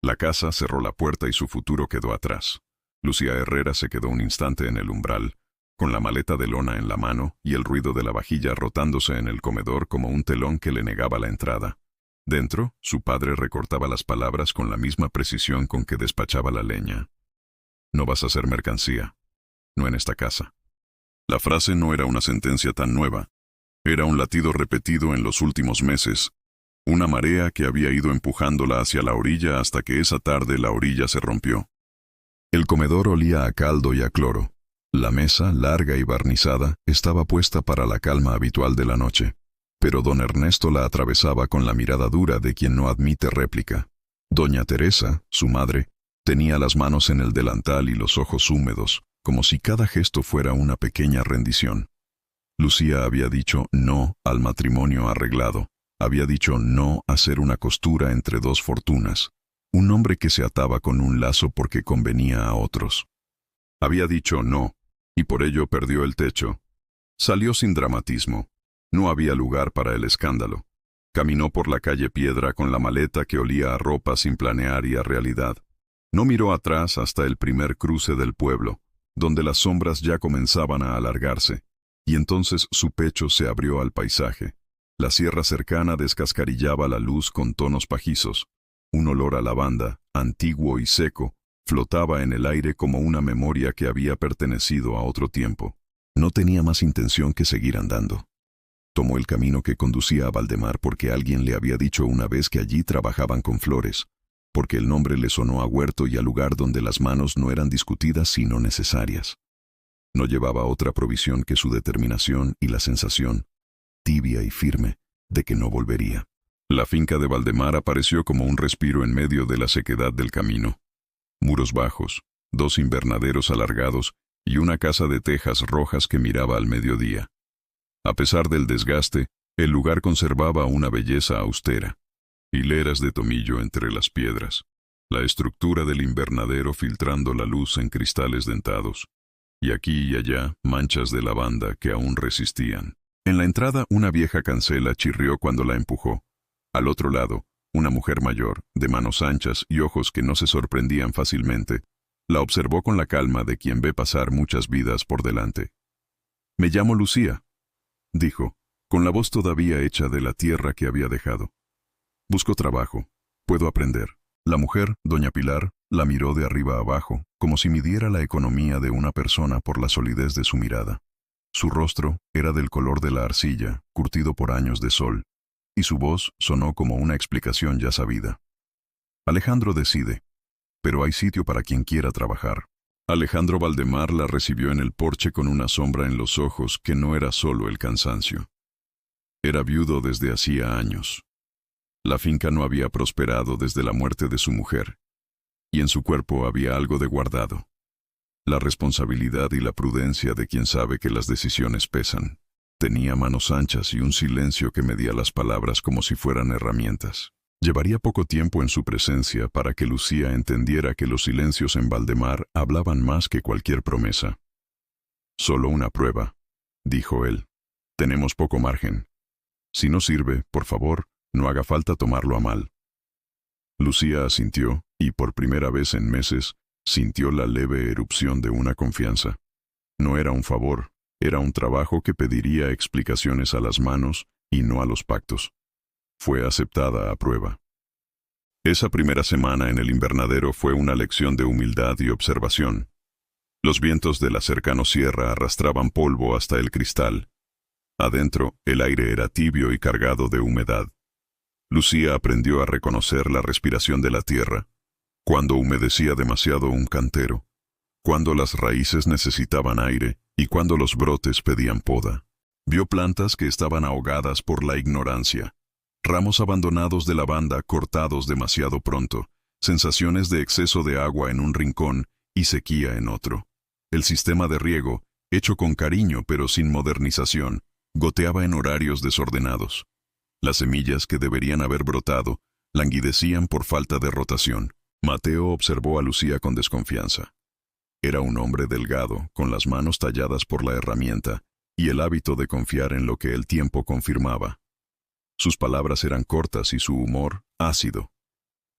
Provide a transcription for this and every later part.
La casa cerró la puerta y su futuro quedó atrás. Lucía Herrera se quedó un instante en el umbral, con la maleta de lona en la mano y el ruido de la vajilla rotándose en el comedor como un telón que le negaba la entrada. Dentro, su padre recortaba las palabras con la misma precisión con que despachaba la leña. No vas a ser mercancía. No en esta casa. La frase no era una sentencia tan nueva. Era un latido repetido en los últimos meses. Una marea que había ido empujándola hacia la orilla hasta que esa tarde la orilla se rompió. El comedor olía a caldo y a cloro. La mesa, larga y barnizada, estaba puesta para la calma habitual de la noche. Pero don Ernesto la atravesaba con la mirada dura de quien no admite réplica. Doña Teresa, su madre, tenía las manos en el delantal y los ojos húmedos, como si cada gesto fuera una pequeña rendición. Lucía había dicho no al matrimonio arreglado, había dicho no a hacer una costura entre dos fortunas, un hombre que se ataba con un lazo porque convenía a otros. Había dicho no, y por ello perdió el techo. Salió sin dramatismo. No había lugar para el escándalo. Caminó por la calle Piedra con la maleta que olía a ropa sin planear y a realidad. No miró atrás hasta el primer cruce del pueblo, donde las sombras ya comenzaban a alargarse, y entonces su pecho se abrió al paisaje. La sierra cercana descascarillaba la luz con tonos pajizos. Un olor a lavanda, antiguo y seco, flotaba en el aire como una memoria que había pertenecido a otro tiempo. No tenía más intención que seguir andando. Tomó el camino que conducía a Valdemar porque alguien le había dicho una vez que allí trabajaban con flores, porque el nombre le sonó a huerto y a lugar donde las manos no eran discutidas sino necesarias. No llevaba otra provisión que su determinación y la sensación, tibia y firme, de que no volvería. La finca de Valdemar apareció como un respiro en medio de la sequedad del camino. Muros bajos, 2 invernaderos alargados y una casa de tejas rojas que miraba al mediodía. A pesar del desgaste, el lugar conservaba una belleza austera. Hileras de tomillo entre las piedras, la estructura del invernadero filtrando la luz en cristales dentados, y aquí y allá manchas de lavanda que aún resistían. En la entrada una vieja cancela chirrió cuando la empujó. Al otro lado, una mujer mayor, de manos anchas y ojos que no se sorprendían fácilmente, la observó con la calma de quien ve pasar muchas vidas por delante. «Me llamo Lucía», dijo, con la voz todavía hecha de la tierra que había dejado. «Busco trabajo. Puedo aprender». La mujer, doña Pilar, la miró de arriba abajo, como si midiera la economía de una persona por la solidez de su mirada. Su rostro era del color de la arcilla, curtido por años de sol, y su voz sonó como una explicación ya sabida. «Alejandro decide, pero hay sitio para quien quiera trabajar». Alejandro Valdemar la recibió en el porche con una sombra en los ojos que no era solo el cansancio. Era viudo desde hacía años. La finca no había prosperado desde la muerte de su mujer, y en su cuerpo había algo de guardado. La responsabilidad y la prudencia de quien sabe que las decisiones pesan. Tenía manos anchas y un silencio que medía las palabras como si fueran herramientas. Llevaría poco tiempo en su presencia para que Lucía entendiera que los silencios en Valdemar hablaban más que cualquier promesa. «Solo una prueba», dijo él. «Tenemos poco margen. Si no sirve, por favor, no haga falta tomarlo a mal». Lucía asintió y por primera vez en meses sintió la leve erupción de una confianza. No era un favor, era un trabajo que pediría explicaciones a las manos y no a los pactos. Fue aceptada a prueba. Esa primera semana en el invernadero fue una lección de humildad y observación. Los vientos de la cercana sierra arrastraban polvo hasta el cristal. Adentro, el aire era tibio y cargado de humedad. Lucía aprendió a reconocer la respiración de la tierra, cuando humedecía demasiado un cantero, cuando las raíces necesitaban aire y cuando los brotes pedían poda. Vio plantas que estaban ahogadas por la ignorancia, ramos abandonados de lavanda cortados demasiado pronto, sensaciones de exceso de agua en un rincón y sequía en otro. El sistema de riego, hecho con cariño pero sin modernización, goteaba en horarios desordenados. Las semillas que deberían haber brotado languidecían por falta de rotación. Mateo observó a Lucía con desconfianza. Era un hombre delgado, con las manos talladas por la herramienta, y el hábito de confiar en lo que el tiempo confirmaba. Sus palabras eran cortas y su humor ácido.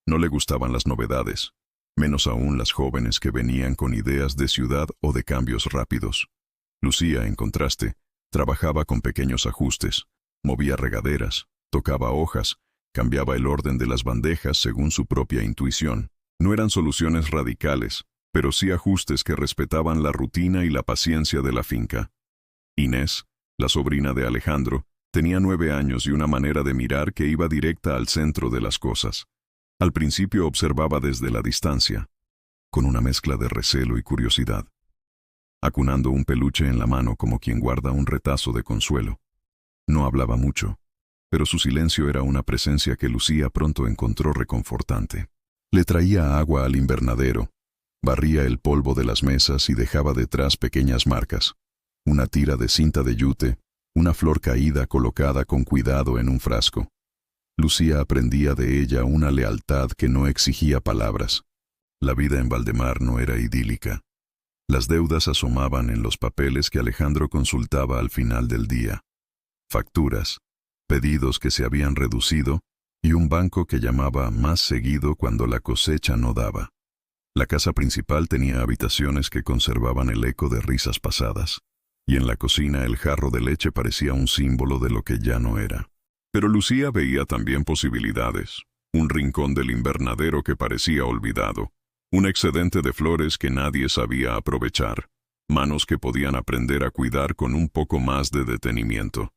No le gustaban las novedades, menos aún las jóvenes que venían con ideas de ciudad o de cambios rápidos. Lucía, en contraste, trabajaba con pequeños ajustes, movía regaderas, tocaba hojas, cambiaba el orden de las bandejas según su propia intuición. No eran soluciones radicales, pero sí ajustes que respetaban la rutina y la paciencia de la finca. Inés, la sobrina de Alejandro, tenía 9 años y una manera de mirar que iba directa al centro de las cosas. Al principio observaba desde la distancia, con una mezcla de recelo y curiosidad, acunando un peluche en la mano como quien guarda un retazo de consuelo. No hablaba mucho, pero su silencio era una presencia que Lucía pronto encontró reconfortante. Le traía agua al invernadero, barría el polvo de las mesas y dejaba detrás pequeñas marcas, una tira de cinta de yute, una flor caída colocada con cuidado en un frasco. Lucía aprendía de ella una lealtad que no exigía palabras. La vida en Valdemar no era idílica. Las deudas asomaban en los papeles que Alejandro consultaba al final del día. Facturas, pedidos que se habían reducido y un banco que llamaba más seguido cuando la cosecha no daba. La casa principal tenía habitaciones que conservaban el eco de risas pasadas, y en la cocina el jarro de leche parecía un símbolo de lo que ya no era. Pero Lucía veía también posibilidades, un rincón del invernadero que parecía olvidado, un excedente de flores que nadie sabía aprovechar, manos que podían aprender a cuidar con un poco más de detenimiento.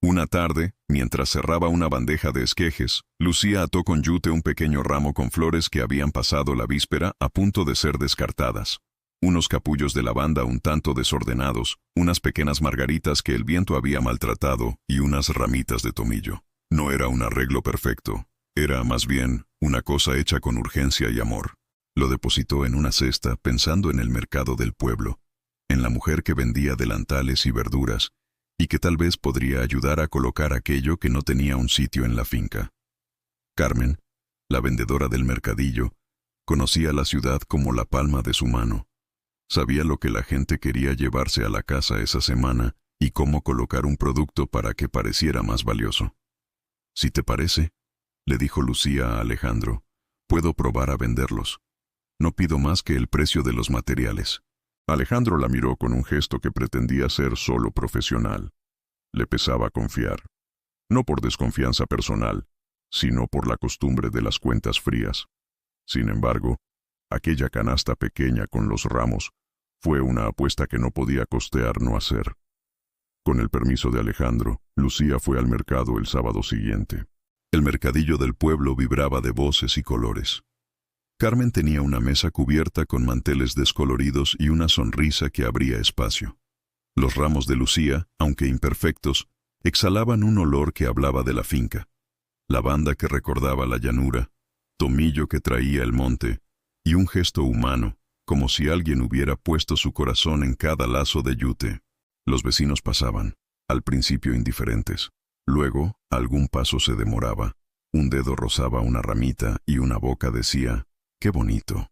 Una tarde, mientras cerraba una bandeja de esquejes, Lucía ató con yute un pequeño ramo con flores que habían pasado la víspera a punto de ser descartadas. Unos capullos de lavanda un tanto desordenados, unas pequeñas margaritas que el viento había maltratado y unas ramitas de tomillo. No era un arreglo perfecto, era más bien una cosa hecha con urgencia y amor. Lo depositó en una cesta pensando en el mercado del pueblo, en la mujer que vendía delantales y verduras, y que tal vez podría ayudar a colocar aquello que no tenía un sitio en la finca. Carmen, la vendedora del mercadillo, conocía la ciudad como la palma de su mano. Sabía lo que la gente quería llevarse a la casa esa semana y cómo colocar un producto para que pareciera más valioso. «Si te parece», le dijo Lucía a Alejandro, «puedo probar a venderlos. No pido más que el precio de los materiales». Alejandro la miró con un gesto que pretendía ser solo profesional. Le pesaba confiar, no por desconfianza personal, sino por la costumbre de las cuentas frías. Sin embargo, aquella canasta pequeña con los ramos fue una apuesta que no podía costear no hacer. Con el permiso de Alejandro, Lucía fue al mercado el sábado siguiente. El mercadillo del pueblo vibraba de voces y colores. Carmen tenía una mesa cubierta con manteles descoloridos y una sonrisa que abría espacio. Los ramos de Lucía, aunque imperfectos, exhalaban un olor que hablaba de la finca. Lavanda que recordaba la llanura, tomillo que traía el monte, y un gesto humano, como si alguien hubiera puesto su corazón en cada lazo de yute. Los vecinos pasaban, al principio indiferentes. Luego, algún paso se demoraba. Un dedo rozaba una ramita y una boca decía, «¡Qué bonito!».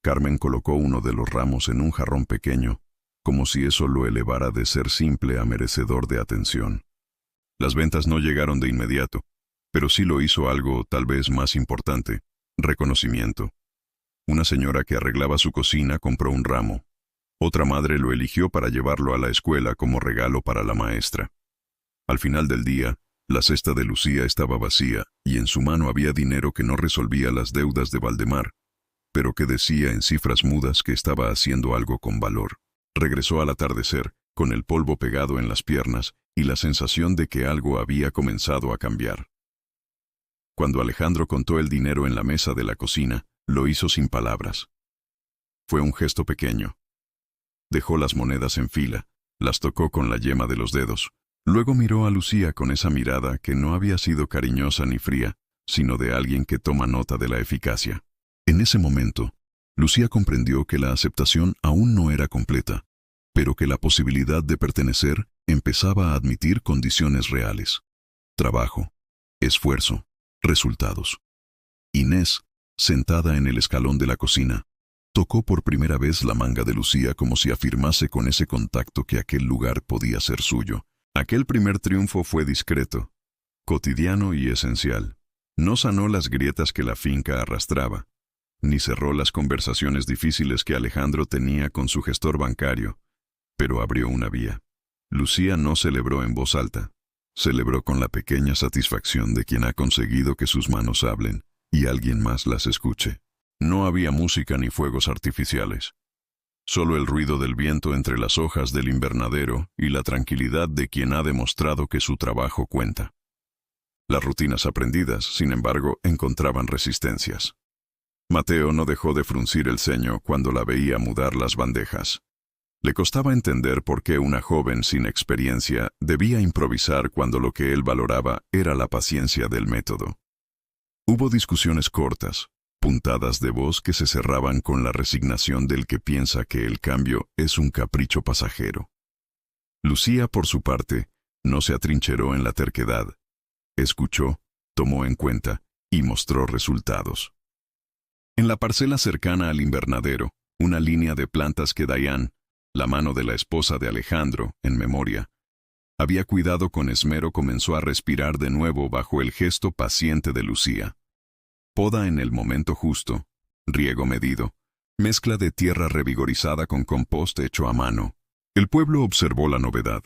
Carmen colocó uno de los ramos en un jarrón pequeño, como si eso lo elevara de ser simple a merecedor de atención. Las ventas no llegaron de inmediato, pero sí lo hizo algo tal vez más importante, reconocimiento. Una señora que arreglaba su cocina compró un ramo. Otra madre lo eligió para llevarlo a la escuela como regalo para la maestra. Al final del día, la cesta de Lucía estaba vacía y en su mano había dinero que no resolvía las deudas de Valdemar, pero que decía en cifras mudas que estaba haciendo algo con valor. Regresó al atardecer, con el polvo pegado en las piernas y la sensación de que algo había comenzado a cambiar. Cuando Alejandro contó el dinero en la mesa de la cocina, lo hizo sin palabras. Fue un gesto pequeño. Dejó las monedas en fila, las tocó con la yema de los dedos. Luego miró a Lucía con esa mirada que no había sido cariñosa ni fría, sino de alguien que toma nota de la eficacia. En ese momento, Lucía comprendió que la aceptación aún no era completa, pero que la posibilidad de pertenecer empezaba a admitir condiciones reales. Trabajo, esfuerzo, resultados. Inés, sentada en el escalón de la cocina, tocó por primera vez la manga de Lucía como si afirmase con ese contacto que aquel lugar podía ser suyo. Aquel primer triunfo fue discreto, cotidiano y esencial. No sanó las grietas que la finca arrastraba, ni cerró las conversaciones difíciles que Alejandro tenía con su gestor bancario, pero abrió una vía. Lucía no celebró en voz alta, celebró con la pequeña satisfacción de quien ha conseguido que sus manos hablen y alguien más las escuche. No había música ni fuegos artificiales. Solo el ruido del viento entre las hojas del invernadero y la tranquilidad de quien ha demostrado que su trabajo cuenta. Las rutinas aprendidas, sin embargo, encontraban resistencias. Mateo no dejó de fruncir el ceño cuando la veía mudar las bandejas. Le costaba entender por qué una joven sin experiencia debía improvisar cuando lo que él valoraba era la paciencia del método. Hubo discusiones cortas, puntadas de voz que se cerraban con la resignación del que piensa que el cambio es un capricho pasajero. Lucía, por su parte, no se atrincheró en la terquedad. Escuchó, tomó en cuenta y mostró resultados. En la parcela cercana al invernadero, una línea de plantas que Dayan, la mano de la esposa de Alejandro, en memoria, había cuidado con esmero, comenzó a respirar de nuevo bajo el gesto paciente de Lucía. Poda en el momento justo, riego medido, mezcla de tierra revigorizada con compost hecho a mano. El pueblo observó la novedad,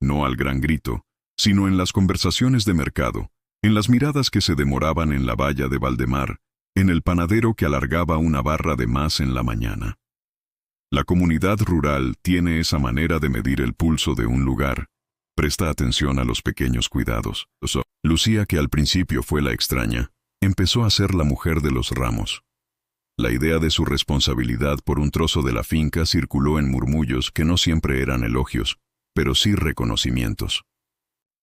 no al gran grito, sino en las conversaciones de mercado, en las miradas que se demoraban en la valla de Valdemar, en el panadero que alargaba una barra de más en la mañana. La comunidad rural tiene esa manera de medir el pulso de un lugar. Presta atención a los pequeños cuidados. Lucía, que al principio fue la extraña, empezó a ser la mujer de los ramos. La idea de su responsabilidad por un trozo de la finca circuló en murmullos que no siempre eran elogios, pero sí reconocimientos.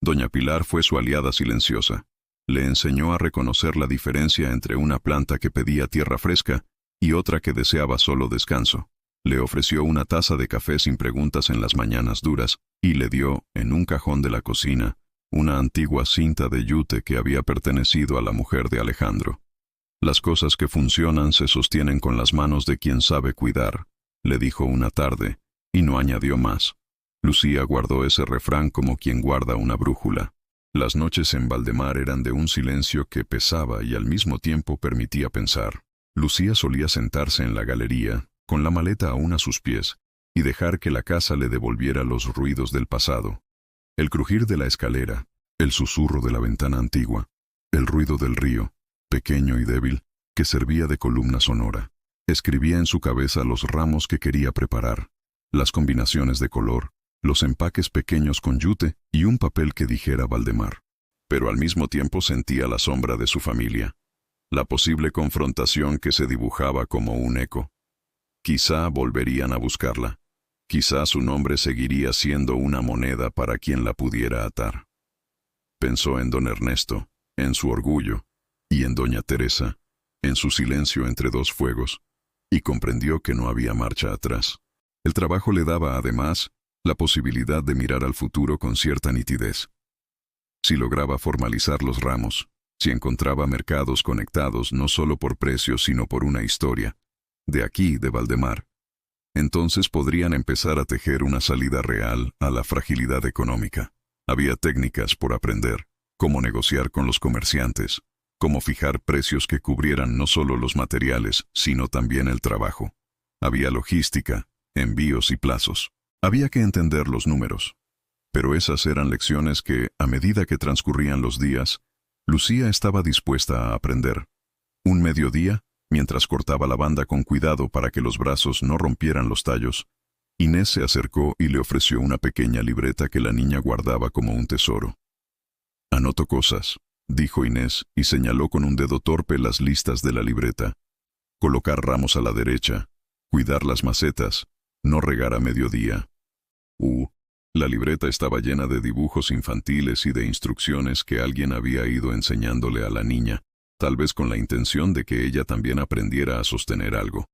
Doña Pilar fue su aliada silenciosa. Le enseñó a reconocer la diferencia entre una planta que pedía tierra fresca y otra que deseaba solo descanso. Le ofreció una taza de café sin preguntas en las mañanas duras y le dio, en un cajón de la cocina, una antigua cinta de yute que había pertenecido a la mujer de Alejandro. Las cosas que funcionan se sostienen con las manos de quien sabe cuidar, le dijo una tarde, y no añadió más. Lucía guardó ese refrán como quien guarda una brújula. Las noches en Valdemar eran de un silencio que pesaba y al mismo tiempo permitía pensar. Lucía solía sentarse en la galería, con la maleta aún a sus pies, y dejar que la casa le devolviera los ruidos del pasado. El crujir de la escalera, el susurro de la ventana antigua, el ruido del río, pequeño y débil, que servía de columna sonora. Escribía en su cabeza los ramos que quería preparar, las combinaciones de color, los empaques pequeños con yute y un papel que dijera Valdemar. Pero al mismo tiempo sentía la sombra de su familia, la posible confrontación que se dibujaba como un eco. Quizá volverían a buscarla. Quizá su nombre seguiría siendo una moneda para quien la pudiera atar. Pensó en don Ernesto, en su orgullo, y en doña Teresa, en su silencio entre dos fuegos, y comprendió que no había marcha atrás. El trabajo le daba, además, la posibilidad de mirar al futuro con cierta nitidez. Si lograba formalizar los ramos, si encontraba mercados conectados no solo por precios sino por una historia, de aquí, de Valdemar, entonces podrían empezar a tejer una salida real a la fragilidad económica. Había técnicas por aprender, cómo negociar con los comerciantes, cómo fijar precios que cubrieran no solo los materiales, sino también el trabajo. Había logística, envíos y plazos. Había que entender los números. Pero esas eran lecciones que, a medida que transcurrían los días, Lucía estaba dispuesta a aprender. Un mediodía, mientras cortaba la banda con cuidado para que los brazos no rompieran los tallos, Inés se acercó y le ofreció una pequeña libreta que la niña guardaba como un tesoro. «Anoto cosas», dijo Inés y señaló con un dedo torpe las listas de la libreta. Colocar ramos a la derecha, cuidar las macetas, no regar a mediodía. La libreta estaba llena de dibujos infantiles y de instrucciones que alguien había ido enseñándole a la niña, tal vez con la intención de que ella también aprendiera a sostener algo.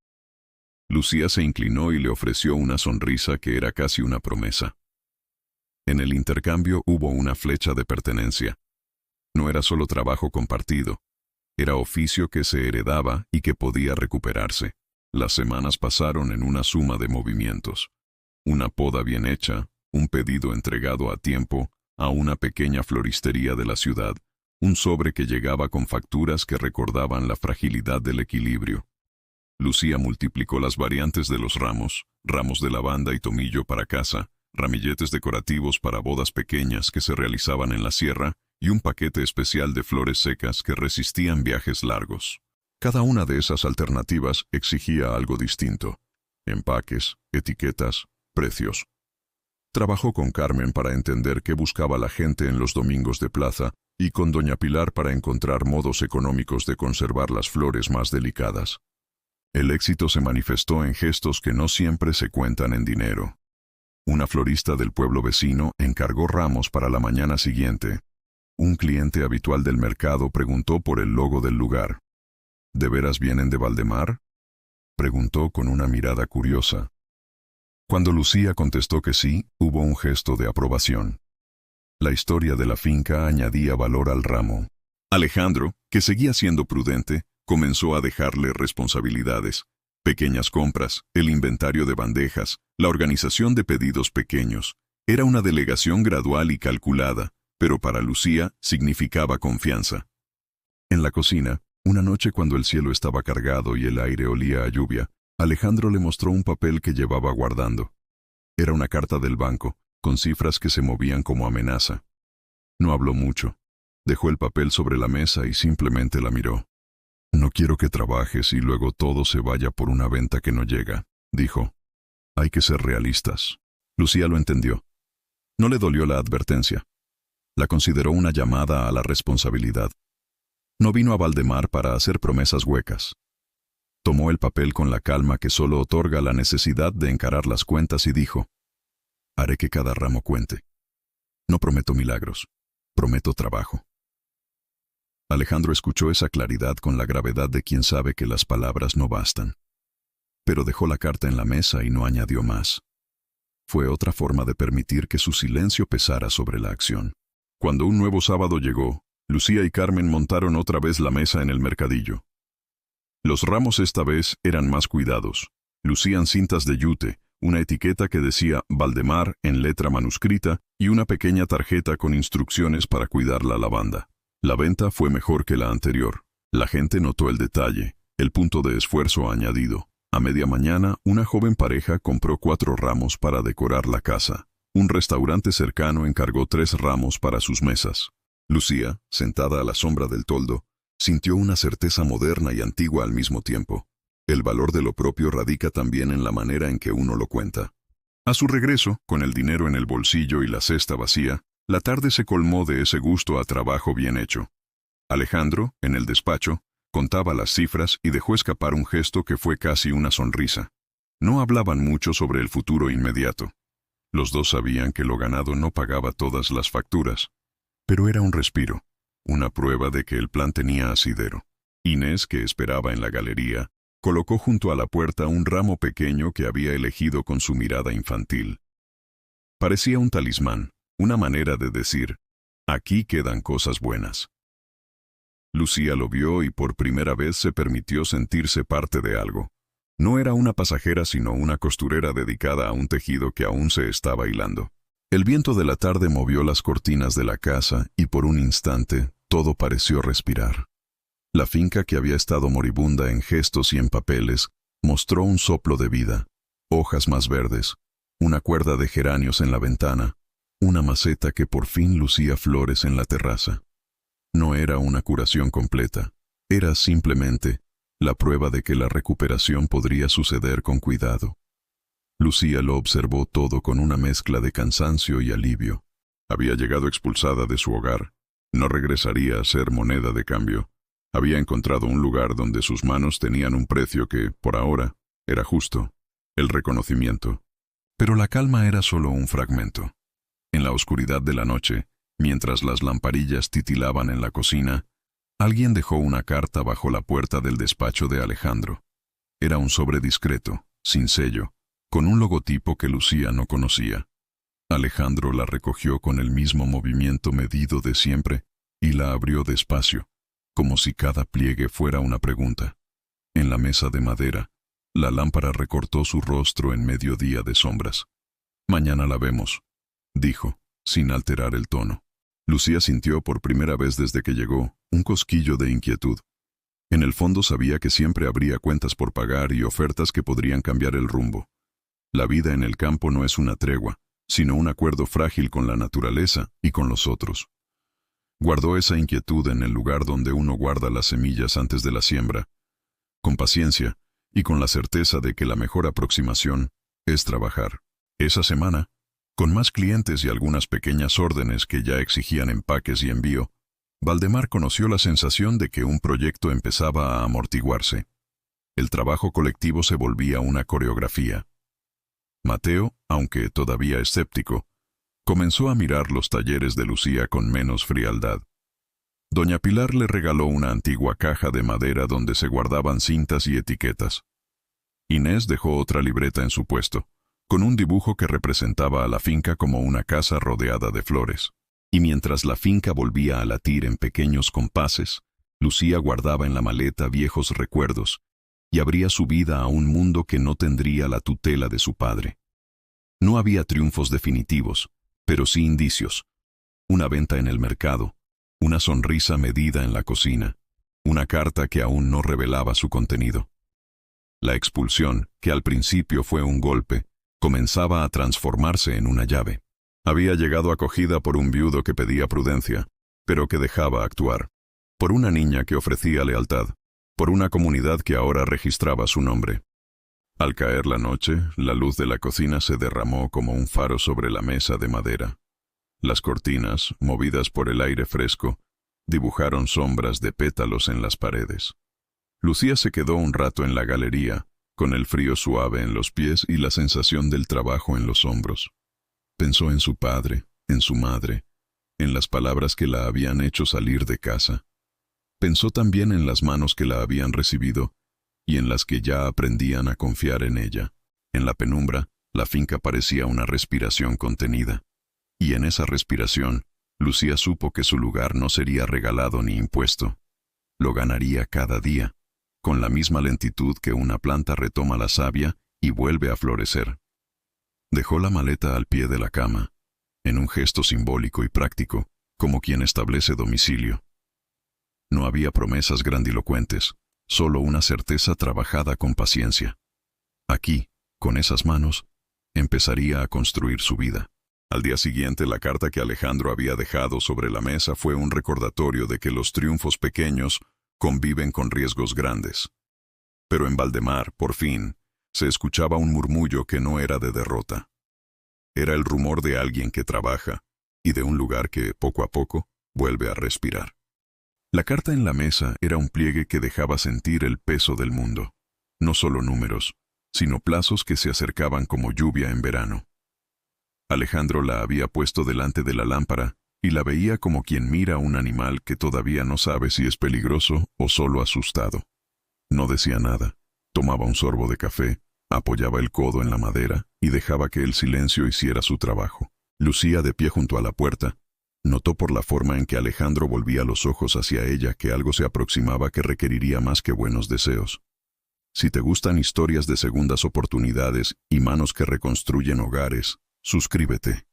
Lucía se inclinó y le ofreció una sonrisa que era casi una promesa. En el intercambio hubo una flecha de pertenencia. No era solo trabajo compartido, era oficio que se heredaba y que podía recuperarse. Las semanas pasaron en una suma de movimientos. Una poda bien hecha, un pedido entregado a tiempo a una pequeña floristería de la ciudad, un sobre que llegaba con facturas que recordaban la fragilidad del equilibrio. Lucía multiplicó las variantes de los ramos, ramos de lavanda y tomillo para casa, ramilletes decorativos para bodas pequeñas que se realizaban en la sierra y un paquete especial de flores secas que resistían viajes largos. Cada una de esas alternativas exigía algo distinto: empaques, etiquetas, precios. Trabajó con Carmen para entender qué buscaba la gente en los domingos de plaza y con doña Pilar para encontrar modos económicos de conservar las flores más delicadas. El éxito se manifestó en gestos que no siempre se cuentan en dinero. Una florista del pueblo vecino encargó ramos para la mañana siguiente. Un cliente habitual del mercado preguntó por el logo del lugar. ¿De veras vienen de Valdemar?, preguntó con una mirada curiosa. Cuando Lucía contestó que sí, hubo un gesto de aprobación. La historia de la finca añadía valor al ramo. Alejandro, que seguía siendo prudente, comenzó a dejarle responsabilidades: pequeñas compras, el inventario de bandejas, la organización de pedidos pequeños. Era una delegación gradual y calculada, pero para Lucía significaba confianza. En la cocina, una noche cuando el cielo estaba cargado y el aire olía a lluvia, Alejandro le mostró un papel que llevaba guardando. Era una carta del banco, con cifras que se movían como amenaza. No habló mucho. Dejó el papel sobre la mesa y simplemente la miró. «No quiero que trabajes y luego todo se vaya por una venta que no llega», dijo. «Hay que ser realistas». Lucía lo entendió. No le dolió la advertencia. La consideró una llamada a la responsabilidad. No vino a Valdemar para hacer promesas huecas. Tomó el papel con la calma que solo otorga la necesidad de encarar las cuentas y dijo: «Haré que cada ramo cuente. No prometo milagros, prometo trabajo». Alejandro escuchó esa claridad con la gravedad de quien sabe que las palabras no bastan. Pero dejó la carta en la mesa y no añadió más. Fue otra forma de permitir que su silencio pesara sobre la acción. Cuando un nuevo sábado llegó, Lucía y Carmen montaron otra vez la mesa en el mercadillo. Los ramos esta vez eran más cuidados. Lucían cintas de yute, una etiqueta que decía Valdemar en letra manuscrita y una pequeña tarjeta con instrucciones para cuidar la lavanda. La venta fue mejor que la anterior. La gente notó el detalle, el punto de esfuerzo añadido. A media mañana, una joven pareja compró 4 ramos para decorar la casa. Un restaurante cercano encargó 3 ramos para sus mesas. Lucía, sentada a la sombra del toldo, sintió una certeza moderna y antigua al mismo tiempo. El valor de lo propio radica también en la manera en que uno lo cuenta. A su regreso, con el dinero en el bolsillo y la cesta vacía, la tarde se colmó de ese gusto a trabajo bien hecho. Alejandro, en el despacho, contaba las cifras y dejó escapar un gesto que fue casi una sonrisa. No hablaban mucho sobre el futuro inmediato. Los dos sabían que lo ganado no pagaba todas las facturas. Pero era un respiro, una prueba de que el plan tenía asidero. Inés, que esperaba en la galería, colocó junto a la puerta un ramo pequeño que había elegido con su mirada infantil. Parecía un talismán, una manera de decir: aquí quedan cosas buenas. Lucía lo vio y por primera vez se permitió sentirse parte de algo. No era una pasajera sino una costurera dedicada a un tejido que aún se estaba hilando. El viento de la tarde movió las cortinas de la casa y por un instante todo pareció respirar. La finca, que había estado moribunda en gestos y en papeles, mostró un soplo de vida, hojas más verdes, una cuerda de geranios en la ventana, una maceta que por fin lucía flores en la terraza. No era una curación completa, era simplemente la prueba de que la recuperación podría suceder con cuidado. Lucía lo observó todo con una mezcla de cansancio y alivio. Había llegado expulsada de su hogar. No regresaría a ser moneda de cambio. Había encontrado un lugar donde sus manos tenían un precio que, por ahora, era justo: el reconocimiento. Pero la calma era solo un fragmento. En la oscuridad de la noche, mientras las lamparillas titilaban en la cocina, alguien dejó una carta bajo la puerta del despacho de Alejandro. Era un sobre discreto, sin sello, con un logotipo que Lucía no conocía. Alejandro la recogió con el mismo movimiento medido de siempre y la abrió despacio, como si cada pliegue fuera una pregunta. En la mesa de madera, la lámpara recortó su rostro en mediodía de sombras. «Mañana la vemos», dijo, sin alterar el tono. Lucía sintió por primera vez desde que llegó un cosquillo de inquietud. En el fondo sabía que siempre habría cuentas por pagar y ofertas que podrían cambiar el rumbo. La vida en el campo no es una tregua, sino un acuerdo frágil con la naturaleza y con los otros. Guardó esa inquietud en el lugar donde uno guarda las semillas antes de la siembra, con paciencia y con la certeza de que la mejor aproximación es trabajar. Esa semana, con más clientes y algunas pequeñas órdenes que ya exigían empaques y envío, Valdemar conoció la sensación de que un proyecto empezaba a amortiguarse. El trabajo colectivo se volvía una coreografía. Mateo, aunque todavía escéptico, comenzó a mirar los talleres de Lucía con menos frialdad. Doña Pilar le regaló una antigua caja de madera donde se guardaban cintas y etiquetas. Inés dejó otra libreta en su puesto, con un dibujo que representaba a la finca como una casa rodeada de flores. Y mientras la finca volvía a latir en pequeños compases, Lucía guardaba en la maleta viejos recuerdos y abría su vida a un mundo que no tendría la tutela de su padre. No había triunfos definitivos, pero sí indicios. Una venta en el mercado, una sonrisa medida en la cocina, una carta que aún no revelaba su contenido. La expulsión, que al principio fue un golpe, comenzaba a transformarse en una llave. Había llegado acogida por un viudo que pedía prudencia, pero que dejaba actuar, por una niña que ofrecía lealtad, por una comunidad que ahora registraba su nombre. Al caer la noche, la luz de la cocina se derramó como un faro sobre la mesa de madera. Las cortinas, movidas por el aire fresco, dibujaron sombras de pétalos en las paredes. Lucía se quedó un rato en la galería, con el frío suave en los pies y la sensación del trabajo en los hombros. Pensó en su padre, en su madre, en las palabras que la habían hecho salir de casa. Pensó también en las manos que la habían recibido y en las que ya aprendían a confiar en ella. En la penumbra, la finca parecía una respiración contenida. Y en esa respiración, Lucía supo que su lugar no sería regalado ni impuesto. Lo ganaría cada día, con la misma lentitud que una planta retoma la savia y vuelve a florecer. Dejó la maleta al pie de la cama, en un gesto simbólico y práctico, como quien establece domicilio. No había promesas grandilocuentes, solo una certeza trabajada con paciencia. Aquí, con esas manos, empezaría a construir su vida. Al día siguiente, la carta que Alejandro había dejado sobre la mesa fue un recordatorio de que los triunfos pequeños conviven con riesgos grandes. Pero en Valdemar, por fin, se escuchaba un murmullo que no era de derrota. Era el rumor de alguien que trabaja y de un lugar que, poco a poco, vuelve a respirar. La carta en la mesa era un pliegue que dejaba sentir el peso del mundo. No solo números, sino plazos que se acercaban como lluvia en verano. Alejandro la había puesto delante de la lámpara y la veía como quien mira a un animal que todavía no sabe si es peligroso o solo asustado. No decía nada, tomaba un sorbo de café, apoyaba el codo en la madera y dejaba que el silencio hiciera su trabajo. Lucía, de pie junto a la puerta, notó por la forma en que Alejandro volvía los ojos hacia ella que algo se aproximaba que requeriría más que buenos deseos. Si te gustan historias de segundas oportunidades y manos que reconstruyen hogares, suscríbete.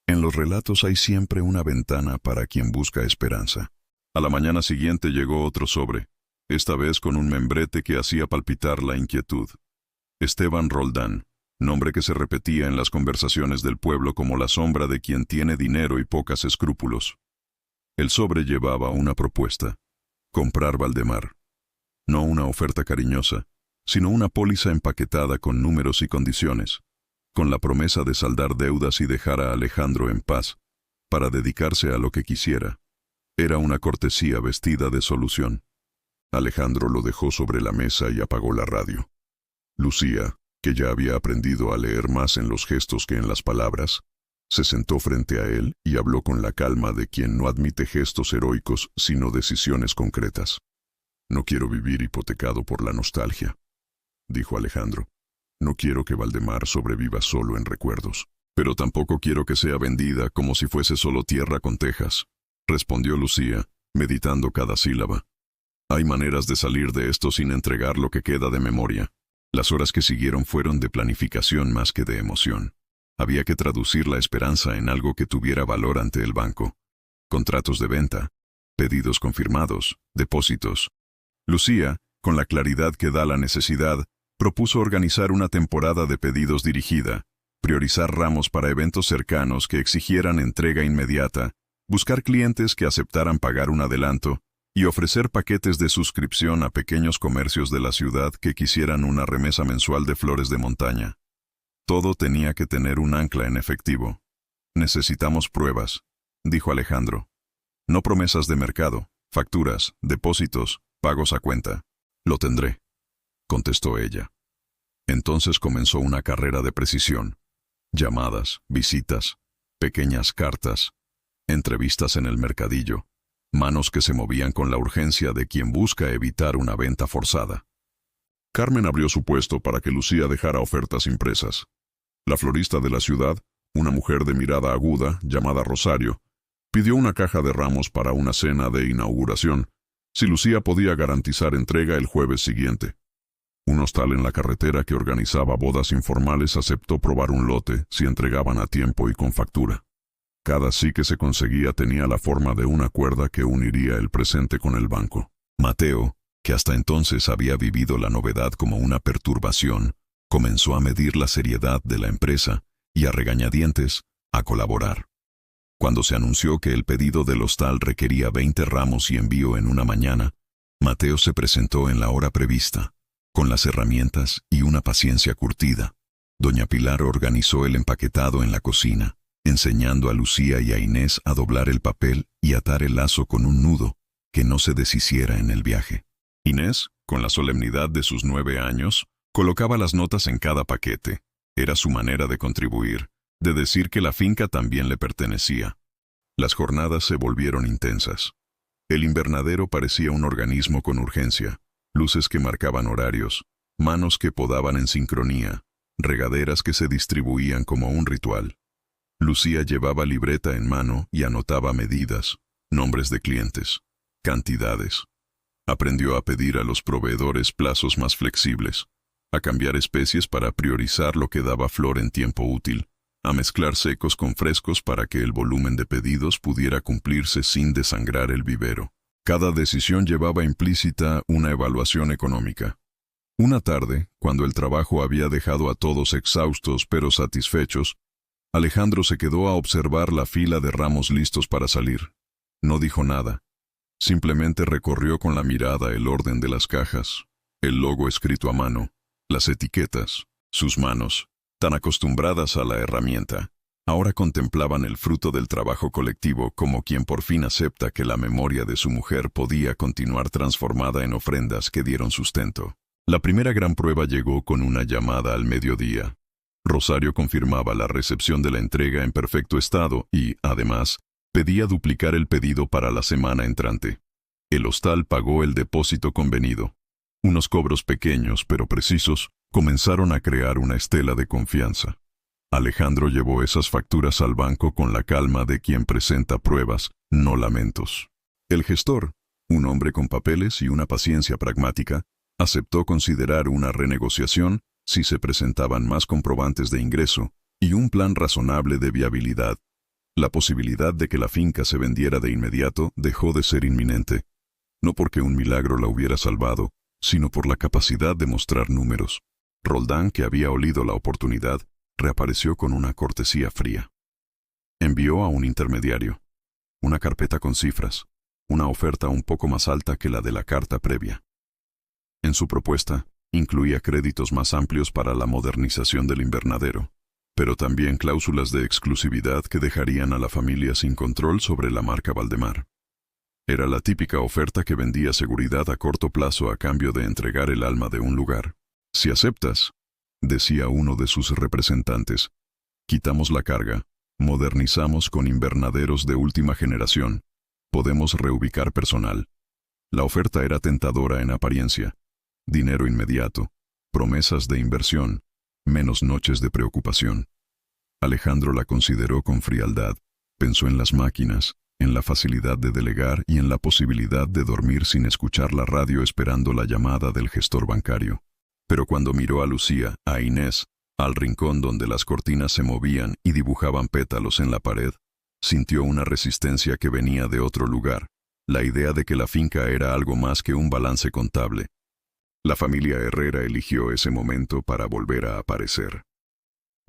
En los relatos hay siempre una ventana para quien busca esperanza. A la mañana siguiente llegó otro sobre, esta vez con un membrete que hacía palpitar la inquietud. Esteban Roldán, nombre que se repetía en las conversaciones del pueblo como la sombra de quien tiene dinero y pocos escrúpulos. El sobre llevaba una propuesta: comprar Valdemar. No una oferta cariñosa, sino una póliza empaquetada con números y condiciones, con la promesa de saldar deudas y dejar a Alejandro en paz, para dedicarse a lo que quisiera. Era una cortesía vestida de solución. Alejandro lo dejó sobre la mesa y apagó la radio. Lucía, que ya había aprendido a leer más en los gestos que en las palabras, se sentó frente a él y habló con la calma de quien no admite gestos heroicos sino decisiones concretas. «No quiero vivir hipotecado por la nostalgia», dijo Alejandro. «No quiero que Valdemar sobreviva solo en recuerdos. Pero tampoco quiero que sea vendida como si fuese solo tierra con tejas», respondió Lucía, meditando cada sílaba. «Hay maneras de salir de esto sin entregar lo que queda de memoria». Las horas que siguieron fueron de planificación más que de emoción. Había que traducir la esperanza en algo que tuviera valor ante el banco. contratos de venta, pedidos confirmados, depósitos. Lucía, con la claridad que da la necesidad, propuso organizar una temporada de pedidos dirigida, priorizar ramos para eventos cercanos que exigieran entrega inmediata, buscar clientes que aceptaran pagar un adelanto y ofrecer paquetes de suscripción a pequeños comercios de la ciudad que quisieran una remesa mensual de flores de montaña. Todo tenía que tener un ancla en efectivo. Necesitamos pruebas, dijo Alejandro. No promesas de mercado, facturas, depósitos, pagos a cuenta. Lo tendré, contestó ella. Entonces comenzó una carrera de precisión. Llamadas, visitas, pequeñas cartas, entrevistas en el mercadillo, manos que se movían con la urgencia de quien busca evitar una venta forzada. Carmen abrió su puesto para que Lucía dejara ofertas impresas. La florista de la ciudad, una mujer de mirada aguda, llamada Rosario, pidió una caja de ramos para una cena de inauguración, si Lucía podía garantizar entrega el jueves siguiente. Un hostal en la carretera que organizaba bodas informales aceptó probar un lote si entregaban a tiempo y con factura. Cada sí que se conseguía tenía la forma de una cuerda que uniría el presente con el banco. Mateo, que hasta entonces había vivido la novedad como una perturbación, comenzó a medir la seriedad de la empresa y a regañadientes, a colaborar. Cuando se anunció que el pedido del hostal requería 20 ramos y envío en una mañana, Mateo se presentó en la hora prevista, con las herramientas y una paciencia curtida. Doña Pilar organizó el empaquetado en la cocina, enseñando a Lucía y a Inés a doblar el papel y atar el lazo con un nudo, que no se deshiciera en el viaje. Inés, con la solemnidad de sus 9 años, colocaba las notas en cada paquete. Era su manera de contribuir, de decir que la finca también le pertenecía. Las jornadas se volvieron intensas. El invernadero parecía un organismo con urgencia, luces que marcaban horarios, manos que podaban en sincronía, regaderas que se distribuían como un ritual. Lucía llevaba libreta en mano y anotaba medidas, nombres de clientes, cantidades. Aprendió a pedir a los proveedores plazos más flexibles, a cambiar especies para priorizar lo que daba flor en tiempo útil, a mezclar secos con frescos para que el volumen de pedidos pudiera cumplirse sin desangrar el vivero. Cada decisión llevaba implícita una evaluación económica. Una tarde, cuando el trabajo había dejado a todos exhaustos pero satisfechos, Alejandro se quedó a observar la fila de ramos listos para salir. No dijo nada. Simplemente recorrió con la mirada el orden de las cajas, el logo escrito a mano, las etiquetas. Sus manos, tan acostumbradas a la herramienta, ahora contemplaban el fruto del trabajo colectivo como quien por fin acepta que la memoria de su mujer podía continuar transformada en ofrendas que dieron sustento. La primera gran prueba llegó con una llamada al mediodía. Rosario confirmaba la recepción de la entrega en perfecto estado y, además, pedía duplicar el pedido para la semana entrante. El hostal pagó el depósito convenido. Unos cobros pequeños pero precisos comenzaron a crear una estela de confianza. Alejandro llevó esas facturas al banco con la calma de quien presenta pruebas, no lamentos. El gestor, un hombre con papeles y una paciencia pragmática, aceptó considerar una renegociación si se presentaban más comprobantes de ingreso y un plan razonable de viabilidad. La posibilidad de que la finca se vendiera de inmediato dejó de ser inminente, no porque un milagro la hubiera salvado, sino por la capacidad de mostrar números. Roldán, que había olido la oportunidad, reapareció con una cortesía fría. Envió a un intermediario, una carpeta con cifras, una oferta un poco más alta que la de la carta previa. En su propuesta, incluía créditos más amplios para la modernización del invernadero, pero también cláusulas de exclusividad que dejarían a la familia sin control sobre la marca Valdemar. Era la típica oferta que vendía seguridad a corto plazo a cambio de entregar el alma de un lugar. Si aceptas, decía uno de sus representantes, quitamos la carga, modernizamos con invernaderos de última generación, podemos reubicar personal. La oferta era tentadora en apariencia. Dinero inmediato, promesas de inversión, menos noches de preocupación. Alejandro la consideró con frialdad, pensó en las máquinas, en la facilidad de delegar y en la posibilidad de dormir sin escuchar la radio esperando la llamada del gestor bancario. Pero cuando miró a Lucía, a Inés, al rincón donde las cortinas se movían y dibujaban pétalos en la pared, Sintió una resistencia que venía de otro lugar, la idea de que la finca era algo más que un balance contable. La familia Herrera eligió ese momento para volver a aparecer.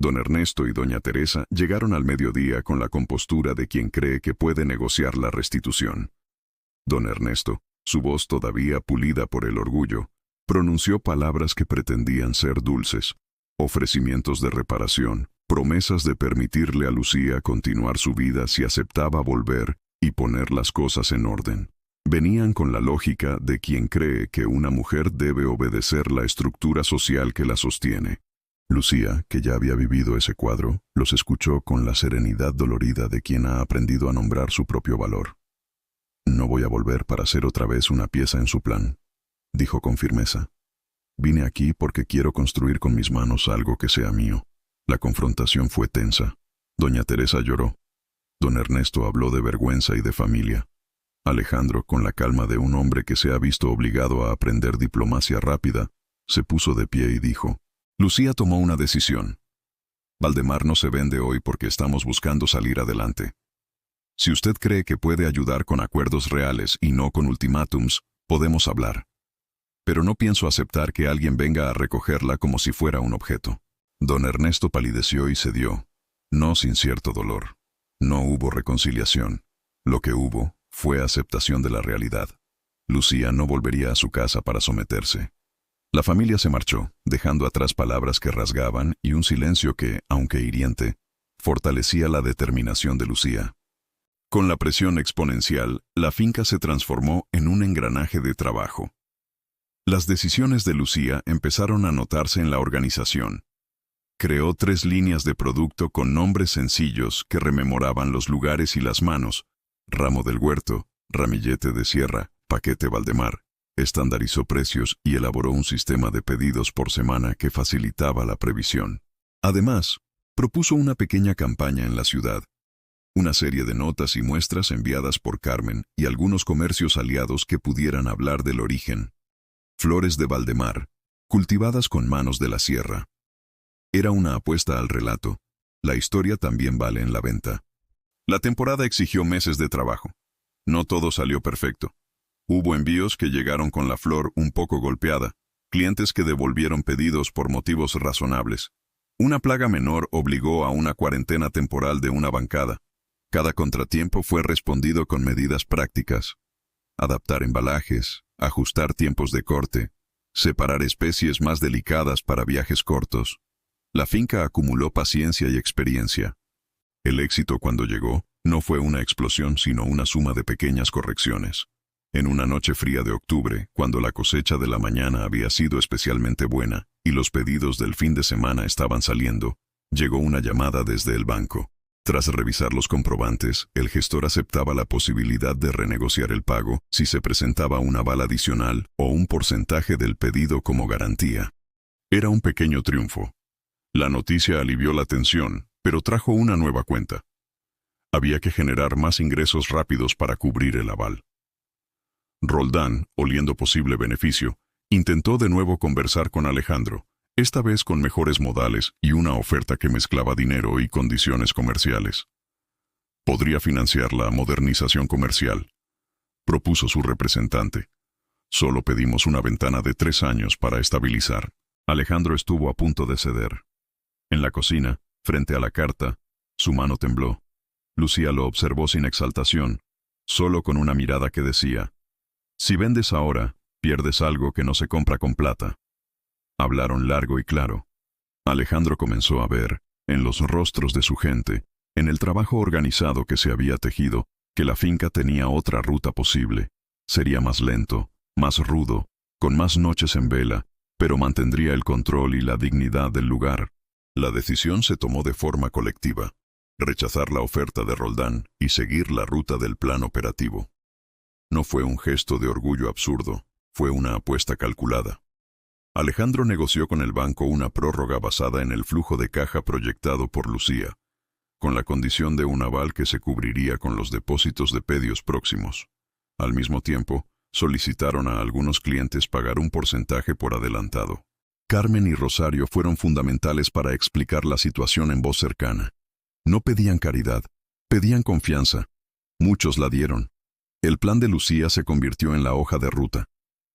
Don Ernesto y doña Teresa llegaron al mediodía con la compostura de quien cree que puede negociar la restitución. Don Ernesto, su voz todavía pulida por el orgullo, pronunció palabras que pretendían ser dulces, ofrecimientos de reparación, promesas de permitirle a Lucía continuar su vida si aceptaba volver y poner las cosas en orden. Venían con la lógica de quien cree que una mujer debe obedecer la estructura social que la sostiene. Lucía, que ya había vivido ese cuadro, los escuchó con la serenidad dolorida de quien ha aprendido a nombrar su propio valor. «No voy a volver para ser otra vez una pieza en su plan», dijo con firmeza. «Vine aquí porque quiero construir con mis manos algo que sea mío». La confrontación fue tensa. Doña Teresa lloró. Don Ernesto habló de vergüenza y de familia. Alejandro, con la calma de un hombre que se ha visto obligado a aprender diplomacia rápida, se puso de pie y dijo: «Lucía tomó una decisión. Valdemar no se vende hoy porque estamos buscando salir adelante. Si usted cree que puede ayudar con acuerdos reales y no con ultimátums, podemos hablar. Pero no pienso aceptar que alguien venga a recogerla como si fuera un objeto». Don Ernesto palideció y cedió, no sin cierto dolor. No hubo reconciliación. Lo que hubo fue aceptación de la realidad. Lucía no volvería a su casa para someterse. La familia se marchó, dejando atrás palabras que rasgaban y un silencio que, aunque hiriente, fortalecía la determinación de Lucía. Con la presión exponencial, la finca se transformó en un engranaje de trabajo. Las decisiones de Lucía empezaron a notarse en la organización. Creó 3 líneas de producto con nombres sencillos que rememoraban los lugares y las manos: ramo del huerto, ramillete de sierra, paquete Valdemar. Estandarizó precios y elaboró un sistema de pedidos por semana que facilitaba la previsión. Además, propuso una pequeña campaña en la ciudad. Una serie de notas y muestras enviadas por Carmen y algunos comercios aliados que pudieran hablar del origen. Flores de Valdemar, cultivadas con manos de la sierra. Era una apuesta al relato. La historia también vale en la venta. La temporada exigió meses de trabajo. No todo salió perfecto. Hubo envíos que llegaron con la flor un poco golpeada, clientes que devolvieron pedidos por motivos razonables. Una plaga menor obligó a una cuarentena temporal de una bancada. Cada contratiempo fue respondido con medidas prácticas. Adaptar embalajes, ajustar tiempos de corte, separar especies más delicadas para viajes cortos. La finca acumuló paciencia y experiencia. El éxito, cuando llegó, no fue una explosión sino una suma de pequeñas correcciones. En una noche fría de octubre, cuando la cosecha de la mañana había sido especialmente buena y los pedidos del fin de semana estaban saliendo, llegó una llamada desde el banco. Tras revisar los comprobantes, el gestor aceptaba la posibilidad de renegociar el pago si se presentaba un aval adicional o un porcentaje del pedido como garantía. Era un pequeño triunfo. La noticia alivió la tensión, pero trajo una nueva cuenta. Había que generar más ingresos rápidos para cubrir el aval. Roldán, oliendo posible beneficio, intentó de nuevo conversar con Alejandro, esta vez con mejores modales y una oferta que mezclaba dinero y condiciones comerciales. Podría financiar la modernización comercial, propuso su representante. Solo pedimos una ventana de 3 años para estabilizar. Alejandro estuvo a punto de ceder. En la cocina, frente a la carta, su mano tembló. Lucía lo observó sin exaltación, solo con una mirada que decía: «Si vendes ahora, pierdes algo que no se compra con plata». Hablaron largo y claro. Alejandro comenzó a ver, en los rostros de su gente, en el trabajo organizado que se había tejido, que la finca tenía otra ruta posible. Sería más lento, más rudo, con más noches en vela, pero mantendría el control y la dignidad del lugar. La decisión se tomó de forma colectiva: rechazar la oferta de Roldán y seguir la ruta del plan operativo. No fue un gesto de orgullo absurdo, fue una apuesta calculada. Alejandro negoció con el banco una prórroga basada en el flujo de caja proyectado por Lucía, con la condición de un aval que se cubriría con los depósitos de pedidos próximos. Al mismo tiempo, solicitaron a algunos clientes pagar un porcentaje por adelantado. Carmen y Rosario fueron fundamentales para explicar la situación en voz cercana. No pedían caridad, Pedían confianza. Muchos la dieron. El plan de Lucía se convirtió en la hoja de ruta.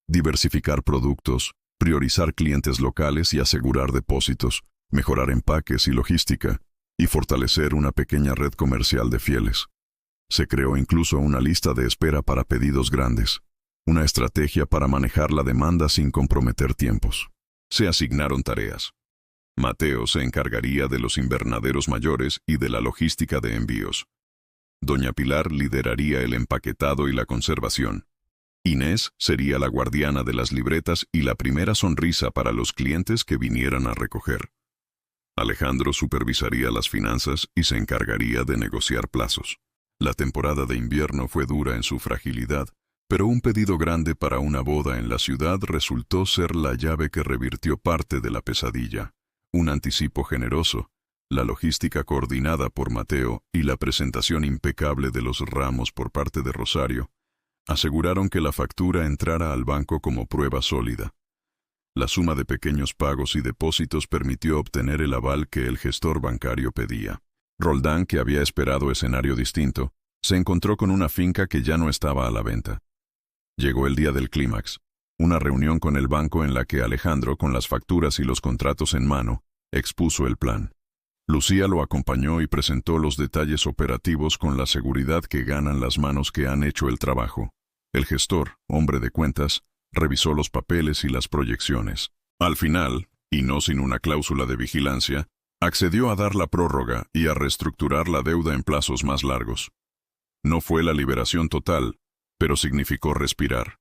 Diversificar productos, priorizar clientes locales y asegurar depósitos, mejorar empaques y logística, y fortalecer una pequeña red comercial de fieles. Se creó incluso una lista de espera para pedidos grandes, una estrategia para manejar la demanda sin comprometer tiempos. Se asignaron tareas. Mateo se encargaría de los invernaderos mayores y de la logística de envíos. Doña Pilar lideraría el empaquetado y la conservación. Inés sería la guardiana de las libretas y la primera sonrisa para los clientes que vinieran a recoger. Alejandro supervisaría las finanzas y se encargaría de negociar plazos. La temporada de invierno fue dura en su fragilidad, pero un pedido grande para una boda en la ciudad resultó ser la llave que revirtió parte de la pesadilla. Un anticipo generoso, la logística coordinada por Mateo y la presentación impecable de los ramos por parte de Rosario aseguraron que la factura entrara al banco como prueba sólida. La suma de pequeños pagos y depósitos permitió obtener el aval que el gestor bancario pedía. Roldán, que había esperado escenario distinto, se encontró con una finca que ya no estaba a la venta. Llegó el día del clímax, una reunión con el banco en la que Alejandro, con las facturas y los contratos en mano, expuso el plan. Lucía lo acompañó y presentó los detalles operativos con la seguridad que ganan las manos que han hecho el trabajo. El gestor, hombre de cuentas, revisó los papeles y las proyecciones. Al final, y no sin una cláusula de vigilancia, accedió a dar la prórroga y a reestructurar la deuda en plazos más largos. No fue la liberación total, pero significó respirar.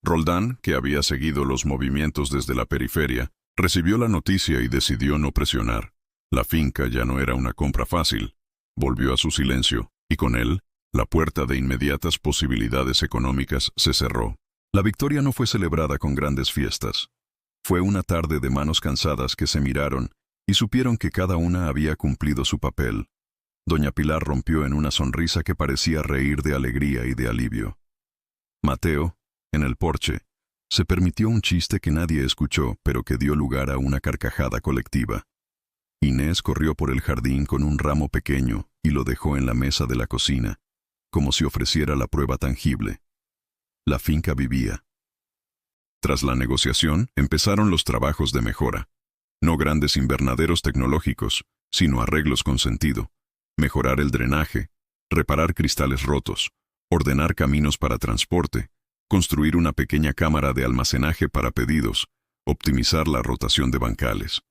Roldán, que había seguido los movimientos desde la periferia, recibió la noticia y decidió no presionar. La finca ya no era una compra fácil. Volvió a su silencio, y con él, la puerta de inmediatas posibilidades económicas se cerró. La victoria no fue celebrada con grandes fiestas. Fue una tarde de manos cansadas que se miraron y supieron que cada una había cumplido su papel. Doña Pilar rompió en una sonrisa que parecía reír de alegría y de alivio. Mateo, en el porche, se permitió un chiste que nadie escuchó, pero que dio lugar a una carcajada colectiva. Inés corrió por el jardín con un ramo pequeño y lo dejó en la mesa de la cocina, como si ofreciera la prueba tangible. La finca vivía. Tras la negociación, empezaron los trabajos de mejora. No grandes invernaderos tecnológicos, sino arreglos con sentido. Mejorar el drenaje, reparar cristales rotos, ordenar caminos para transporte, construir una pequeña cámara de almacenaje para pedidos, optimizar la rotación de bancales.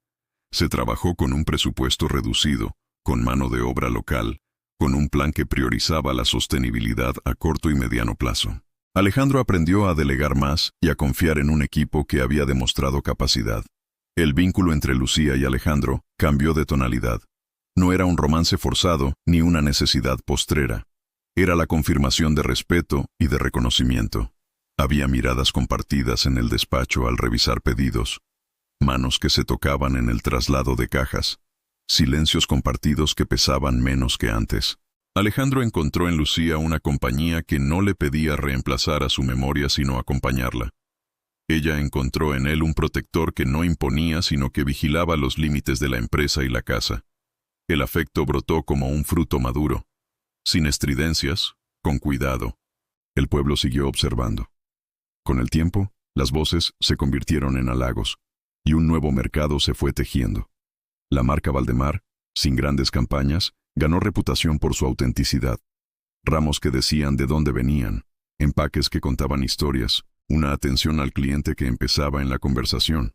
Se trabajó con un presupuesto reducido, con mano de obra local, con un plan que priorizaba la sostenibilidad a corto y mediano plazo. Alejandro aprendió a delegar más y a confiar en un equipo que había demostrado capacidad. El vínculo entre Lucía y Alejandro cambió de tonalidad. No era un romance forzado ni una necesidad postrera. Era la confirmación de respeto y de reconocimiento. Había miradas compartidas en el despacho al revisar pedidos, manos que se tocaban en el traslado de cajas, silencios compartidos que pesaban menos que antes. Alejandro encontró en Lucía una compañía que no le pedía reemplazar a su memoria sino acompañarla. Ella encontró en él un protector que no imponía sino que vigilaba los límites de la empresa y la casa. El afecto brotó como un fruto maduro, sin estridencias, con cuidado. El pueblo siguió observando. Con el tiempo, las voces se convirtieron en halagos, y un nuevo mercado se fue tejiendo. La marca Valdemar, sin grandes campañas, ganó reputación por su autenticidad. Ramos que decían de dónde venían, empaques que contaban historias, una atención al cliente que empezaba en la conversación.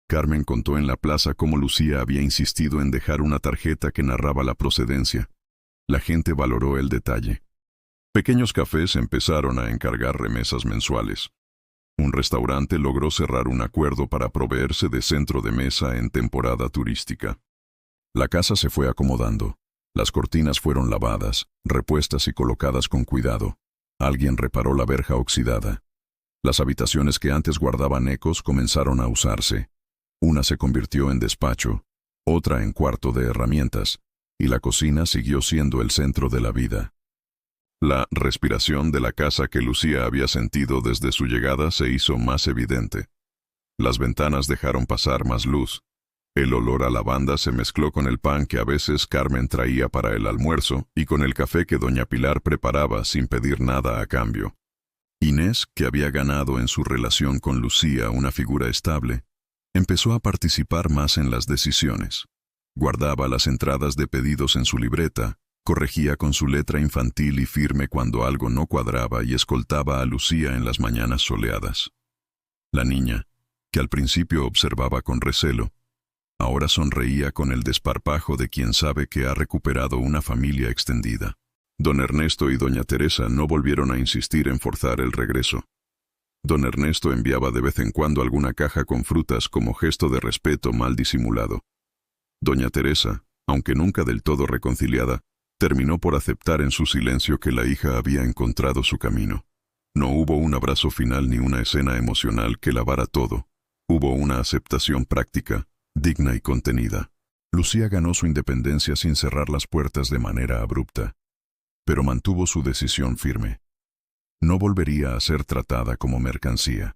Carmen contó en la plaza cómo Lucía había insistido en dejar una tarjeta que narraba la procedencia. La gente valoró el detalle. Pequeños cafés empezaron a encargar remesas mensuales. Un restaurante logró cerrar un acuerdo para proveerse de centro de mesa en temporada turística. La casa se fue acomodando. Las cortinas fueron lavadas, repuestas y colocadas con cuidado. Alguien reparó la verja oxidada. Las habitaciones que antes guardaban ecos comenzaron a usarse. Una se convirtió en despacho, otra en cuarto de herramientas, y la cocina siguió siendo el centro de la vida. La respiración de la casa que Lucía había sentido desde su llegada se hizo más evidente. Las ventanas dejaron pasar más luz. El olor a lavanda se mezcló con el pan que a veces Carmen traía para el almuerzo y con el café que doña Pilar preparaba sin pedir nada a cambio. Inés, que había ganado en su relación con Lucía una figura estable, empezó a participar más en las decisiones. Guardaba las entradas de pedidos en su libreta, corregía con su letra infantil y firme cuando algo no cuadraba y escoltaba a Lucía en las mañanas soleadas. La niña, que al principio observaba con recelo, ahora sonreía con el desparpajo de quien sabe que ha recuperado una familia extendida. Don Ernesto y doña Teresa no volvieron a insistir en forzar el regreso. Don Ernesto enviaba de vez en cuando alguna caja con frutas como gesto de respeto mal disimulado. Doña Teresa, aunque nunca del todo reconciliada, terminó por aceptar en su silencio que la hija había encontrado su camino. No hubo un abrazo final ni una escena emocional que lavara todo. Hubo una aceptación práctica, digna y contenida. Lucía ganó su independencia sin cerrar las puertas de manera abrupta, pero mantuvo su decisión firme. No volvería a ser tratada como mercancía.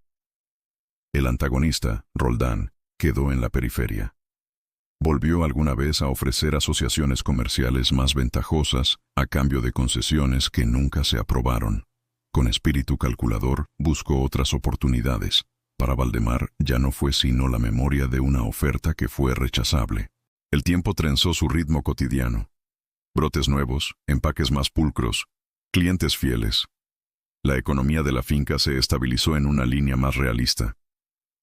El antagonista, Roldán, quedó en la periferia. Volvió alguna vez a ofrecer asociaciones comerciales más ventajosas a cambio de concesiones que nunca se aprobaron. Con espíritu calculador, buscó otras oportunidades. Para Valdemar ya no fue sino la memoria de una oferta que fue rechazable. El tiempo trenzó su ritmo cotidiano. Brotes nuevos, empaques más pulcros, clientes fieles. La economía de la finca se estabilizó en una línea más realista.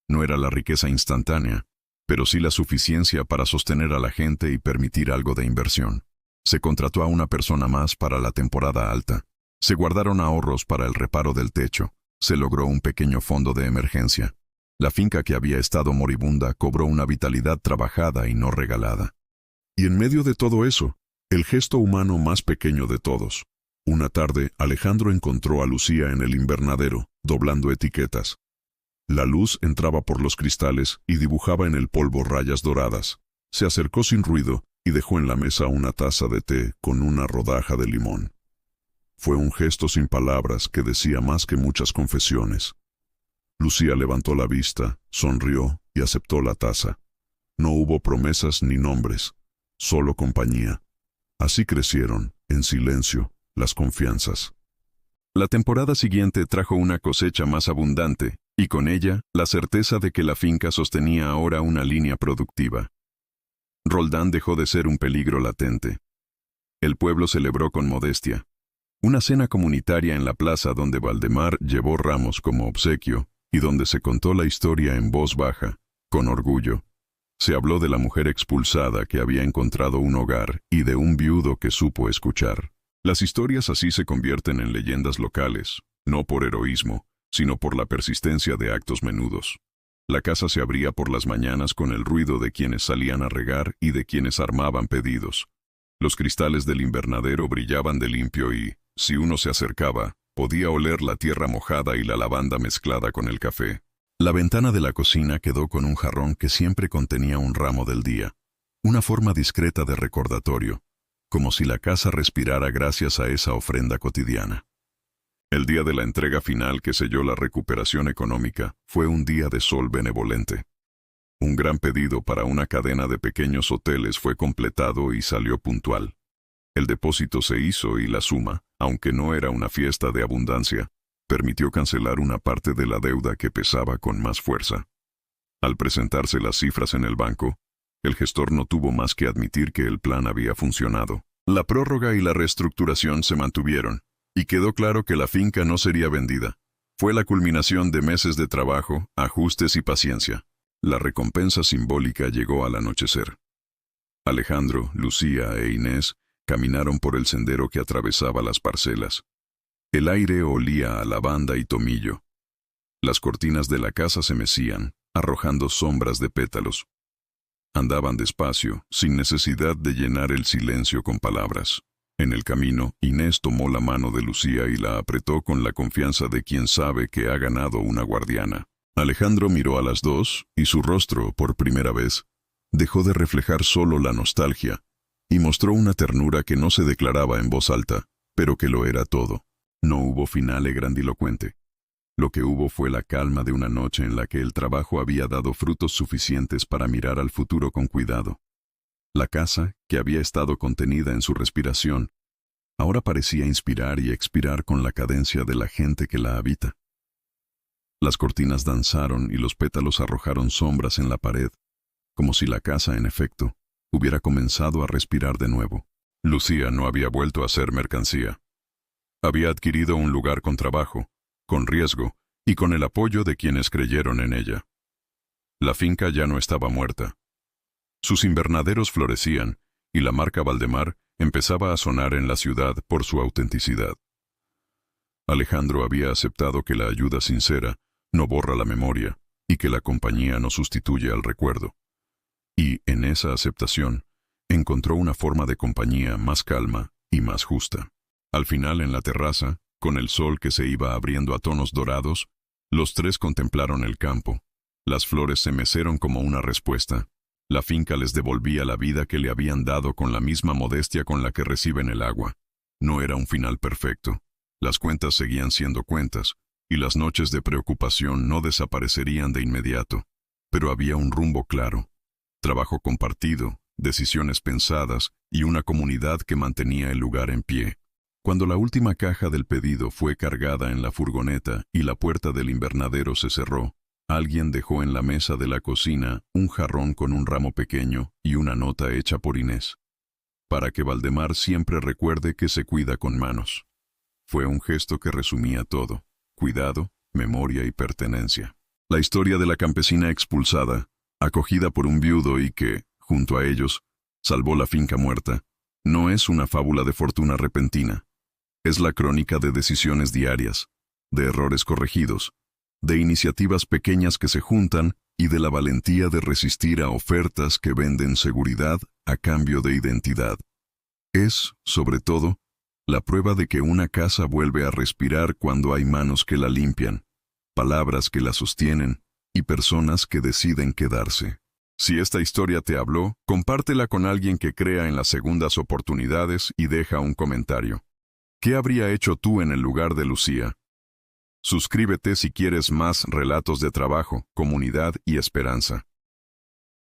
No era la riqueza instantánea, pero sí la suficiencia para sostener a la gente y permitir algo de inversión. Se contrató a una persona más para la temporada alta. Se guardaron ahorros para el reparo del techo. Se logró un pequeño fondo de emergencia. La finca que había estado moribunda cobró una vitalidad trabajada y no regalada. Y en medio de todo eso, el gesto humano más pequeño de todos. Una tarde, Alejandro encontró a Lucía en el invernadero, doblando etiquetas. La luz entraba por los cristales y dibujaba en el polvo rayas doradas. Se acercó sin ruido y dejó en la mesa una taza de té con una rodaja de limón. Fue un gesto sin palabras que decía más que muchas confesiones. Lucía levantó la vista, sonrió y aceptó la taza. No hubo promesas ni nombres, solo compañía. Así crecieron, en silencio, las confianzas. La temporada siguiente trajo una cosecha más abundante, y con ella, la certeza de que la finca sostenía ahora una línea productiva. Roldán dejó de ser un peligro latente. El pueblo celebró con modestia. Una cena comunitaria en la plaza donde Valdemar llevó ramos como obsequio, y donde se contó la historia en voz baja, con orgullo. Se habló de la mujer expulsada que había encontrado un hogar y de un viudo que supo escuchar. Las historias así se convierten en leyendas locales, no por heroísmo, sino por la persistencia de actos menudos. La casa se abría por las mañanas con el ruido de quienes salían a regar y de quienes armaban pedidos. Los cristales del invernadero brillaban de limpio y, si uno se acercaba, podía oler la tierra mojada y la lavanda mezclada con el café. La ventana de la cocina quedó con un jarrón que siempre contenía un ramo del día, una forma discreta de recordatorio, como si la casa respirara gracias a esa ofrenda cotidiana. El día de la entrega final que selló la recuperación económica fue un día de sol benevolente. Un gran pedido para una cadena de pequeños hoteles fue completado y salió puntual. El depósito se hizo y la suma, aunque no era una fiesta de abundancia, permitió cancelar una parte de la deuda que pesaba con más fuerza. Al presentarse las cifras en el banco, el gestor no tuvo más que admitir que el plan había funcionado. La prórroga y la reestructuración se mantuvieron, y quedó claro que la finca no sería vendida. Fue la culminación de meses de trabajo, ajustes y paciencia. La recompensa simbólica llegó al anochecer. Alejandro, Lucía e Inés caminaron por el sendero que atravesaba las parcelas. El aire olía a lavanda y tomillo. Las cortinas de la casa se mecían, arrojando sombras de pétalos. Andaban despacio, sin necesidad de llenar el silencio con palabras. En el camino, Inés tomó la mano de Lucía y la apretó con la confianza de quien sabe que ha ganado una guardiana. Alejandro miró a las dos, y su rostro, por primera vez, dejó de reflejar solo la nostalgia, y mostró una ternura que no se declaraba en voz alta, pero que lo era todo. No hubo finale grandilocuente. Lo que hubo fue la calma de una noche en la que el trabajo había dado frutos suficientes para mirar al futuro con cuidado. La casa, que había estado contenida en su respiración, ahora parecía inspirar y expirar con la cadencia de la gente que la habita. Las cortinas danzaron y los pétalos arrojaron sombras en la pared, como si la casa, en efecto, hubiera comenzado a respirar de nuevo. Lucía no había vuelto a ser mercancía. Había adquirido un lugar con trabajo, con riesgo y con el apoyo de quienes creyeron en ella. La finca ya no estaba muerta. Sus invernaderos florecían y la marca Valdemar empezaba a sonar en la ciudad por su autenticidad. Alejandro había aceptado que la ayuda sincera no borra la memoria y que la compañía no sustituye al recuerdo. Y, en esa aceptación, encontró una forma de compañía más calma y más justa. Al final, en la terraza, con el sol que se iba abriendo a tonos dorados, los tres contemplaron el campo. Las flores se mecieron como una respuesta. La finca les devolvía la vida que le habían dado con la misma modestia con la que reciben el agua. No era un final perfecto. Las cuentas seguían siendo cuentas, y las noches de preocupación no desaparecerían de inmediato. Pero había un rumbo claro. Trabajo compartido, decisiones pensadas y una comunidad que mantenía el lugar en pie. Cuando la última caja del pedido fue cargada en la furgoneta y la puerta del invernadero se cerró, alguien dejó en la mesa de la cocina un jarrón con un ramo pequeño y una nota hecha por Inés. Para que Valdemar siempre recuerde que se cuida con manos. Fue un gesto que resumía todo: cuidado, memoria y pertenencia. La historia de la campesina expulsada, acogida por un viudo y que, junto a ellos, salvó la finca muerta, no es una fábula de fortuna repentina. Es la crónica de decisiones diarias, de errores corregidos, de iniciativas pequeñas que se juntan y de la valentía de resistir a ofertas que venden seguridad a cambio de identidad. Es, sobre todo, la prueba de que una casa vuelve a respirar cuando hay manos que la limpian, palabras que la sostienen y personas que deciden quedarse. Si esta historia te habló, compártela con alguien que crea en las segundas oportunidades y deja un comentario. ¿Qué habría hecho tú en el lugar de Lucía? Suscríbete si quieres más relatos de trabajo, comunidad y esperanza.